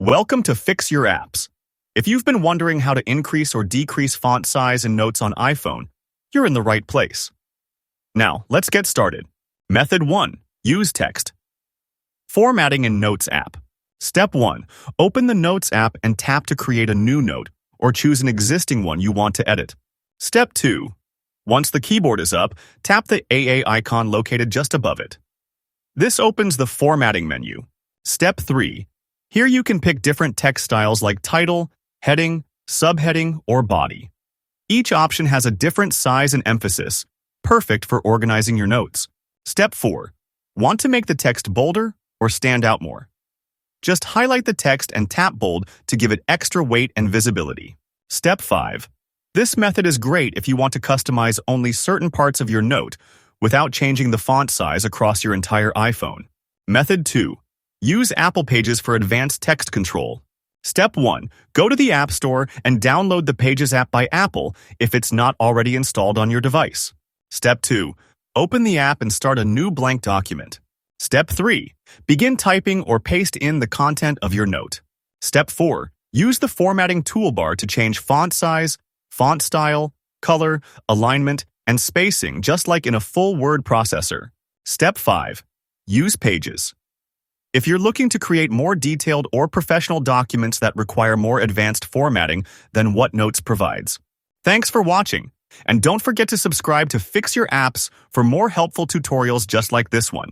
Welcome to Fix Your Apps. If you've been wondering how to increase or decrease font size in Notes on iPhone, you're in the right place. Now, let's get started. Method 1. Use text. Formatting in Notes app. Step 1. Open the Notes app and tap to create a new note, or choose an existing one you want to edit. Step 2. Once the keyboard is up, tap the AA icon located just above it. This opens the Formatting menu. Step 3. Here you can pick different text styles like title, heading, subheading, or body. Each option has a different size and emphasis, perfect for organizing your notes. Step 4. Want to make the text bolder or stand out more? Just highlight the text and tap bold to give it extra weight and visibility. Step 5. This method is great if you want to customize only certain parts of your note without changing the font size across your entire iPhone. Method 2. Use Apple Pages for advanced text control. Step 1. Go to the App Store and download the Pages app by Apple if it's not already installed on your device. Step 2. Open the app and start a new blank document. Step 3. Begin typing or paste in the content of your note. Step 4. Use the formatting toolbar to change font size, font style, color, alignment, and spacing just like in a full word processor. Step 5. Use Pages. If you're looking to create more detailed or professional documents that require more advanced formatting than what Notes provides. Thanks for watching, and don't forget to subscribe to Fix Your Apps for more helpful tutorials just like this one.